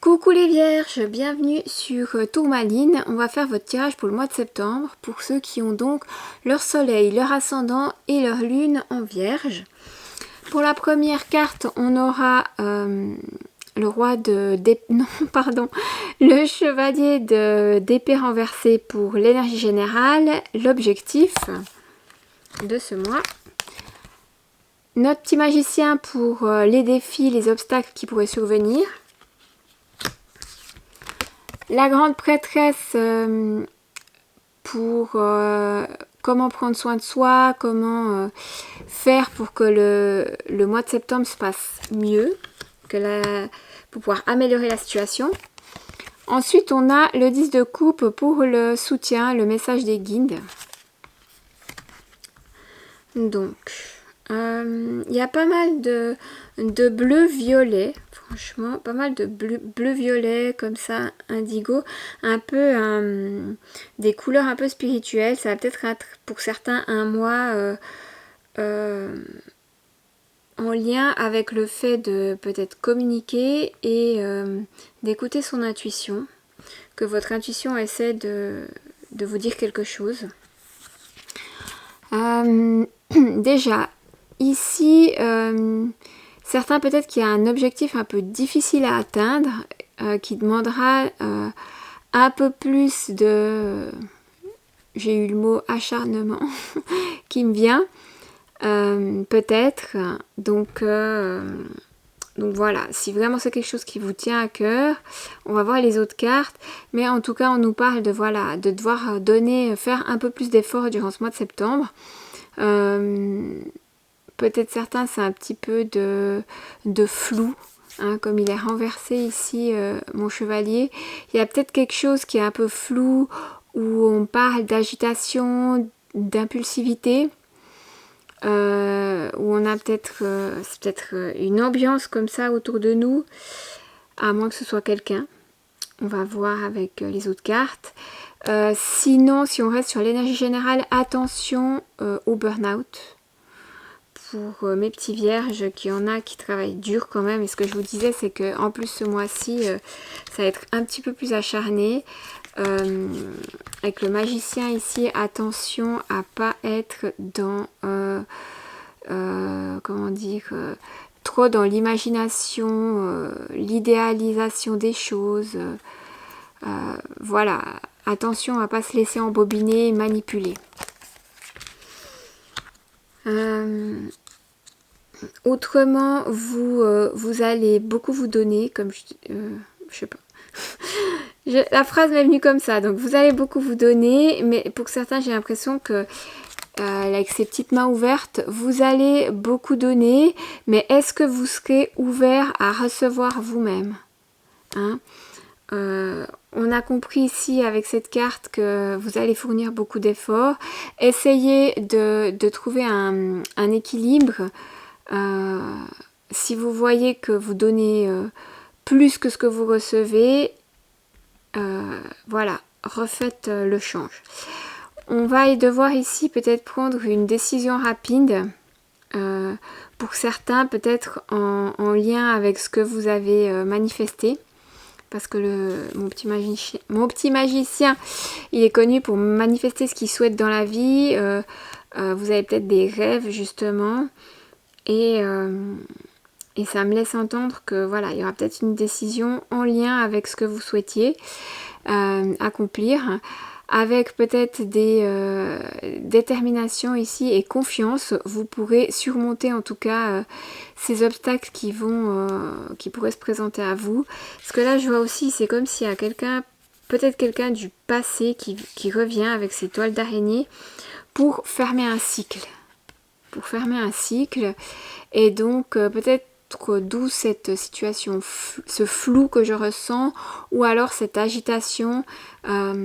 Coucou les vierges, bienvenue sur Tourmaline. On va faire votre tirage pour le mois de septembre pour ceux qui ont donc leur soleil, leur ascendant et leur lune en vierge. Pour la première carte, on aura le roi le chevalier d'épée renversée pour l'énergie générale, l'objectif de ce mois. Notre petit magicien pour les défis, les obstacles qui pourraient survenir. La grande prêtresse pour comment prendre soin de soi, comment faire pour que le mois de septembre se passe mieux, pour pouvoir améliorer la situation. Ensuite, on a le 10 de coupe pour le soutien, le message des guides. Donc, il y a pas mal de bleu-violet, franchement, pas mal de bleu-violet comme ça, indigo, un peu des couleurs un peu spirituelles. Ça va peut-être être pour certains un mois en lien avec le fait de peut-être communiquer et d'écouter son intuition, que votre intuition essaie de vous dire quelque chose. Déjà, ici, certains peut-être qu'il y a un objectif un peu difficile à atteindre, qui demandera un peu plus de... J'ai eu le mot acharnement qui me vient, peut-être. Donc voilà, si vraiment c'est quelque chose qui vous tient à cœur, on va voir les autres cartes. Mais en tout cas, on nous parle de devoir faire un peu plus d'efforts durant ce mois de septembre. Peut-être certains, c'est un petit peu de flou, hein, comme il est renversé ici, mon chevalier. Il y a peut-être quelque chose qui est un peu flou, où on parle d'agitation, d'impulsivité, où on a peut-être c'est peut-être une ambiance comme ça autour de nous, à moins que ce soit quelqu'un. On va voir avec les autres cartes. Sinon, si on reste sur l'énergie générale, attention au burn-out. Pour mes petits vierges, qu'il y en a qui travaillent dur quand même. Et ce que je vous disais, c'est que en plus ce mois-ci, ça va être un petit peu plus acharné. Avec le magicien ici, attention à pas être dans comment dire, trop dans l'imagination, l'idéalisation des choses. Voilà, attention à pas se laisser embobiner et manipuler. Autrement, vous allez beaucoup vous donner, comme je sais pas. La phrase m'est venue comme ça, donc vous allez beaucoup vous donner, mais pour certains, j'ai l'impression que avec ces petites mains ouvertes, vous allez beaucoup donner, mais est-ce que vous serez ouvert à recevoir vous-même, hein? On a compris ici avec cette carte que vous allez fournir beaucoup d'efforts. Essayez de trouver un équilibre. Si vous voyez que vous donnez plus que ce que vous recevez, voilà, refaites le change. On va devoir ici peut-être prendre une décision rapide. Pour certains, peut-être en lien avec ce que vous avez manifesté. Parce que mon petit magicien, il est connu pour manifester ce qu'il souhaite dans la vie. Vous avez peut-être des rêves, justement. Et ça me laisse entendre que voilà, il y aura peut-être une décision en lien avec ce que vous souhaitiez accomplir. Avec peut-être des déterminations ici et confiance, vous pourrez surmonter en tout cas ces obstacles qui pourraient se présenter à vous. Parce que là, je vois aussi, c'est comme s'il y a peut-être quelqu'un du passé qui revient avec ses toiles d'araignée pour fermer un cycle. Et donc peut-être d'où cette situation, ce flou que je ressens, ou alors cette agitation en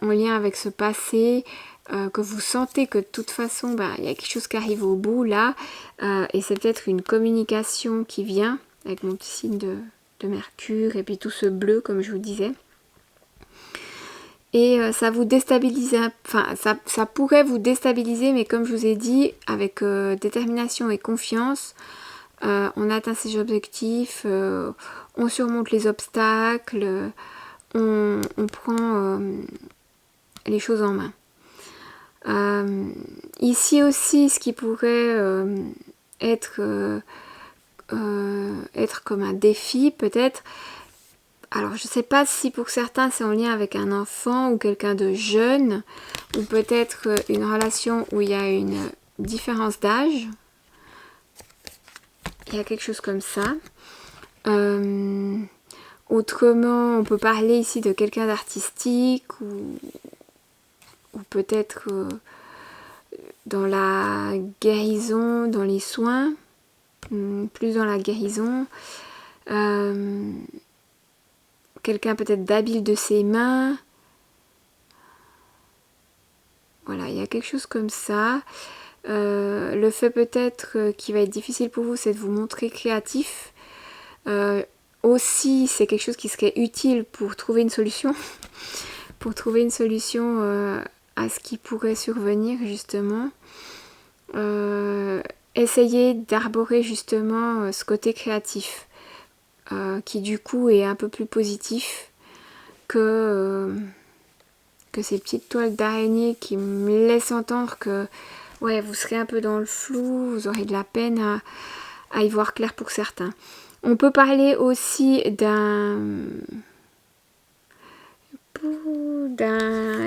lien avec ce passé, que vous sentez que de toute façon, il y a quelque chose qui arrive au bout là, et c'est peut-être une communication qui vient, avec mon petit signe de Mercure, et puis tout ce bleu, comme je vous disais. Et ça vous déstabilise, ça pourrait vous déstabiliser, mais comme je vous ai dit, avec détermination et confiance, on atteint ses objectifs, on surmonte les obstacles, on prend les choses en main. Ici aussi, ce qui pourrait être comme un défi peut-être. Alors je ne sais pas si pour certains c'est en lien avec un enfant ou quelqu'un de jeune, ou peut-être une relation où il y a une différence d'âge. Il y a quelque chose comme ça. Autrement, on peut parler ici de quelqu'un d'artistique ou peut-être dans la guérison, dans les soins, plus dans la guérison. Quelqu'un peut-être d'habile de ses mains. Voilà, il y a quelque chose comme ça. Le fait peut-être qui va être difficile pour vous, c'est de vous montrer créatif. Aussi, c'est quelque chose qui serait utile pour trouver une solution. Pour trouver une solution à ce qui pourrait survenir justement. Essayez d'arborer justement ce côté créatif. Qui du coup est un peu plus positif que ces petites toiles d'araignée qui me laissent entendre que ouais, vous serez un peu dans le flou, vous aurez de la peine à y voir clair pour certains. On peut parler aussi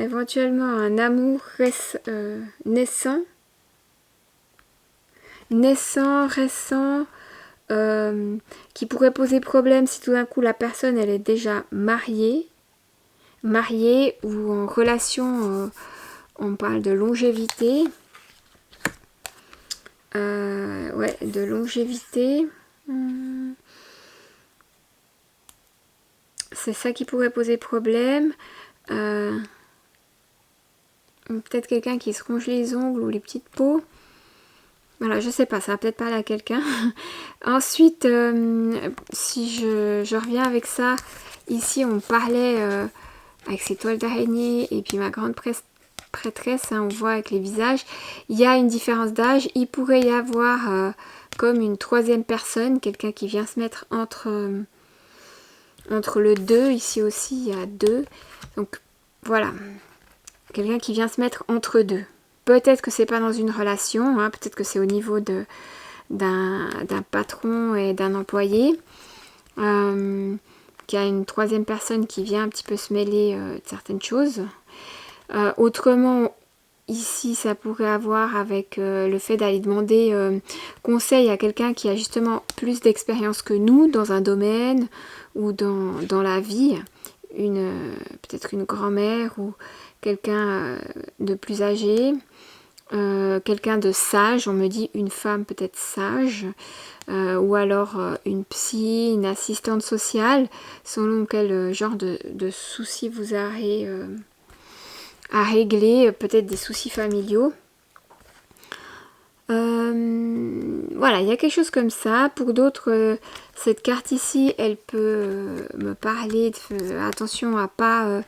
éventuellement un amour récent, récent, qui pourrait poser problème si tout d'un coup la personne elle est déjà mariée ou en relation, on parle de longévité, ouais, de longévité. C'est ça qui pourrait poser problème. Peut-être quelqu'un qui se ronge les ongles ou les petites peaux. Voilà, je sais pas, ça va peut-être parler à quelqu'un. Ensuite, si je reviens avec ça, ici on parlait avec ces toiles d'araignée et puis ma grande prêtresse, hein, on voit avec les visages, il y a une différence d'âge. Il pourrait y avoir comme une troisième personne, quelqu'un qui vient se mettre entre le 2, ici aussi il y a 2. Donc voilà, quelqu'un qui vient se mettre entre deux. Peut-être que c'est pas dans une relation, hein, peut-être que c'est au niveau d'un patron et d'un employé, qu'il y a une troisième personne qui vient un petit peu se mêler de certaines choses. Autrement, ici, ça pourrait avoir avec le fait d'aller demander conseil à quelqu'un qui a justement plus d'expérience que nous dans un domaine ou dans la vie. Peut-être une grand-mère ou quelqu'un de plus âgé. Quelqu'un de sage, on me dit une femme peut-être sage, ou alors une psy, une assistante sociale, selon quel genre de soucis vous aurez à régler, peut-être des soucis familiaux. Voilà, il y a quelque chose comme ça. Pour d'autres, cette carte ici, elle peut me parler de attention à pas...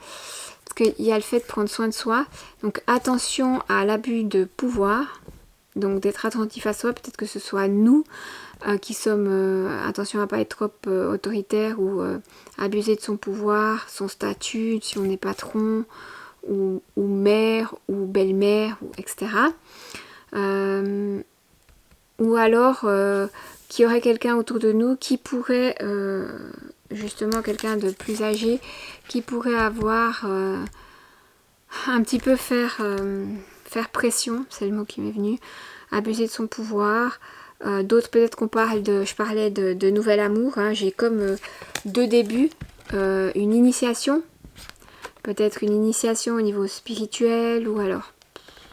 parce qu'il y a le fait de prendre soin de soi. Donc attention à l'abus de pouvoir. Donc d'être attentif à soi. Peut-être que ce soit nous qui sommes... attention à ne pas être trop autoritaire ou abuser de son pouvoir, son statut, si on est patron ou mère ou belle-mère, etc. Ou alors qu'il y aurait quelqu'un autour de nous qui pourrait... justement quelqu'un de plus âgé qui pourrait avoir un petit peu faire pression, c'est le mot qui m'est venu, abuser de son pouvoir. D'autres peut-être je parlais de nouvel amour, hein. J'ai comme deux débuts, une initiation, peut-être une initiation au niveau spirituel, ou alors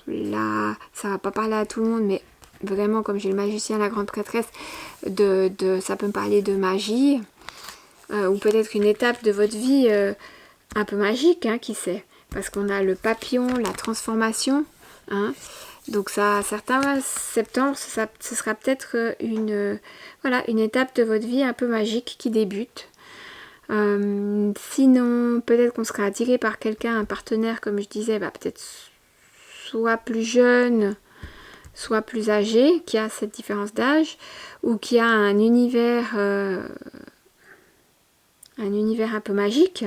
là ça va pas parler à tout le monde, mais vraiment comme j'ai le magicien, la grande prêtresse, ça peut me parler de magie. Ou peut-être une étape de votre vie un peu magique, hein, qui sait. Parce qu'on a le papillon, la transformation. Hein. Donc ça, certains septembre, ce sera peut-être une étape de votre vie un peu magique qui débute. Sinon, peut-être qu'on sera attiré par quelqu'un, un partenaire, comme je disais, peut-être soit plus jeune, soit plus âgé, qui a cette différence d'âge, ou qui a un univers un peu magique,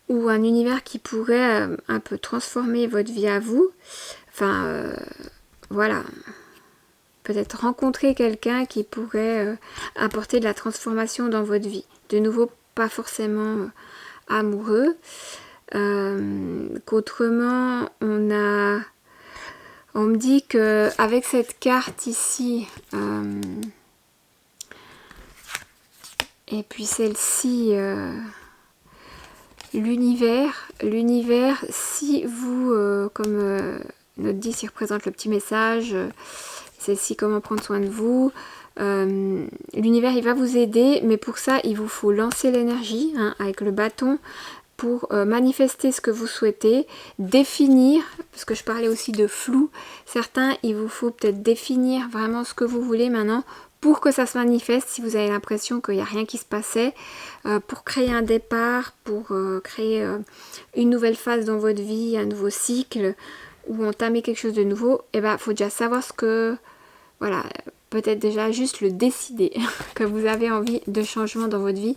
ou un univers qui pourrait un peu transformer votre vie à vous. Enfin, voilà. Peut-être rencontrer quelqu'un qui pourrait apporter de la transformation dans votre vie. De nouveau, pas forcément amoureux. Qu'autrement, on me dit que avec cette carte ici, et puis celle-ci, l'univers, si vous, comme notre 10 il représente le petit message, celle-ci comment prendre soin de vous, l'univers il va vous aider, mais pour ça il vous faut lancer l'énergie avec le bâton pour manifester ce que vous souhaitez, définir, parce que je parlais aussi de flou, certains il vous faut peut-être définir vraiment ce que vous voulez maintenant pour que ça se manifeste si vous avez l'impression qu'il n'y a rien qui se passait, pour créer un départ, pour créer une nouvelle phase dans votre vie, un nouveau cycle, ou entamer quelque chose de nouveau, et ben faut déjà savoir ce que, voilà, peut-être déjà juste le décider, que vous avez envie de changement dans votre vie,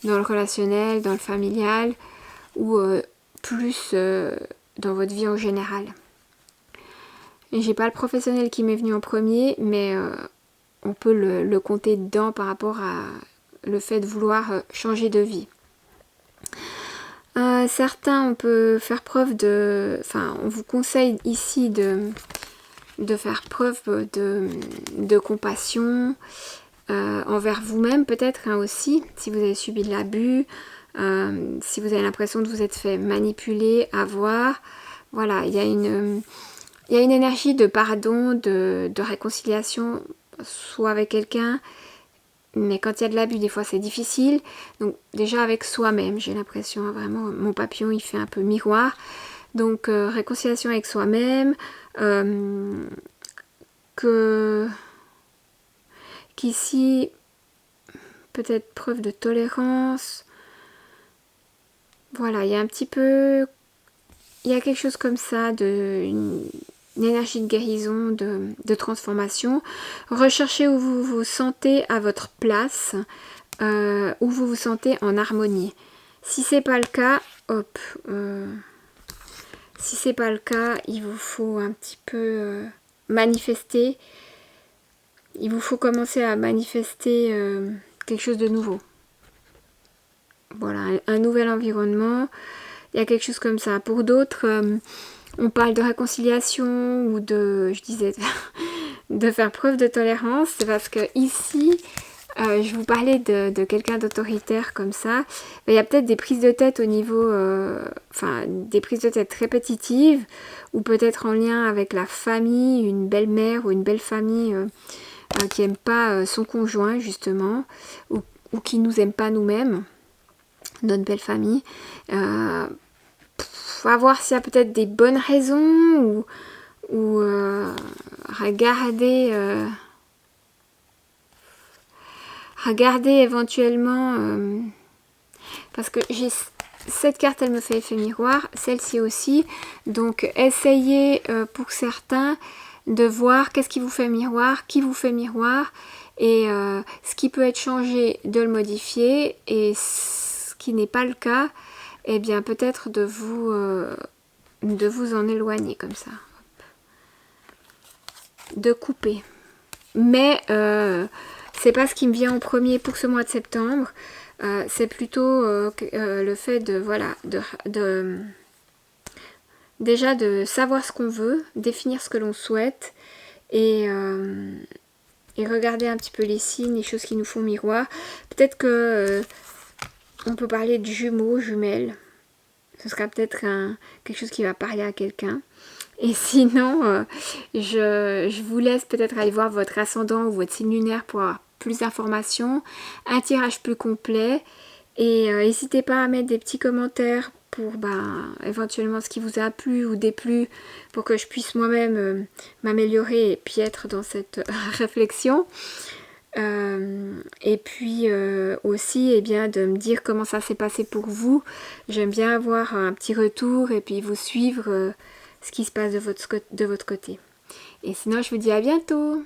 dans le relationnel, dans le familial, ou plus dans votre vie en général. Et j'ai pas le professionnel qui m'est venu en premier, mais on peut le compter dedans par rapport à le fait de vouloir changer de vie. Certains, on peut faire preuve de... Enfin, on vous conseille ici de faire preuve de compassion envers vous-même peut-être aussi, si vous avez subi de l'abus, si vous avez l'impression de vous être fait manipuler, avoir. Voilà, il y a une énergie de pardon, de réconciliation, soit avec quelqu'un, mais quand il y a de l'abus, des fois c'est difficile. Donc déjà avec soi-même, j'ai l'impression, vraiment, mon papillon il fait un peu miroir. Donc réconciliation avec soi-même, qu'ici, peut-être preuve de tolérance. Voilà, il y a un petit peu, il y a quelque chose comme ça, une énergie de guérison, de transformation. Recherchez où vous vous sentez à votre place, où vous vous sentez en harmonie. Si c'est pas le cas, hop, si c'est pas le cas, il vous faut un petit peu manifester. Il vous faut commencer à manifester quelque chose de nouveau. Voilà, un nouvel environnement. Il y a quelque chose comme ça. Pour d'autres, on parle de réconciliation ou de, je disais, de faire preuve de tolérance. C'est parce que ici, je vous parlais de quelqu'un d'autoritaire comme ça. Il y a peut-être des prises de tête au niveau, enfin, des prises de tête répétitives, ou peut-être en lien avec la famille, une belle-mère ou une belle famille qui n'aime pas son conjoint, justement, ou qui nous aime pas nous-mêmes, notre belle famille. On va voir s'il y a peut-être des bonnes raisons, ou regarder éventuellement, parce que j'ai cette carte, elle me fait effet miroir, celle-ci aussi, donc essayez pour certains de voir qu'est-ce qui vous fait miroir, qui vous fait miroir, et ce qui peut être changé, de le modifier, et ce qui n'est pas le cas, eh bien peut-être de vous en éloigner comme ça, de couper. Mais c'est pas ce qui me vient en premier pour ce mois de septembre. C'est plutôt le fait de, voilà, déjà de savoir ce qu'on veut, définir ce que l'on souhaite, et regarder un petit peu les signes, les choses qui nous font miroir. Peut-être que on peut parler de jumeaux, jumelles. Ce sera peut-être quelque chose qui va parler à quelqu'un. Et sinon, je vous laisse peut-être aller voir votre ascendant ou votre signe lunaire pour avoir plus d'informations, un tirage plus complet. Et n'hésitez pas à mettre des petits commentaires pour éventuellement ce qui vous a plu ou déplu, pour que je puisse moi-même m'améliorer et puis être dans cette réflexion. Et puis aussi de me dire comment ça s'est passé pour vous. J'aime bien avoir un petit retour et puis vous suivre ce qui se passe de votre côté. Et sinon, je vous dis à bientôt.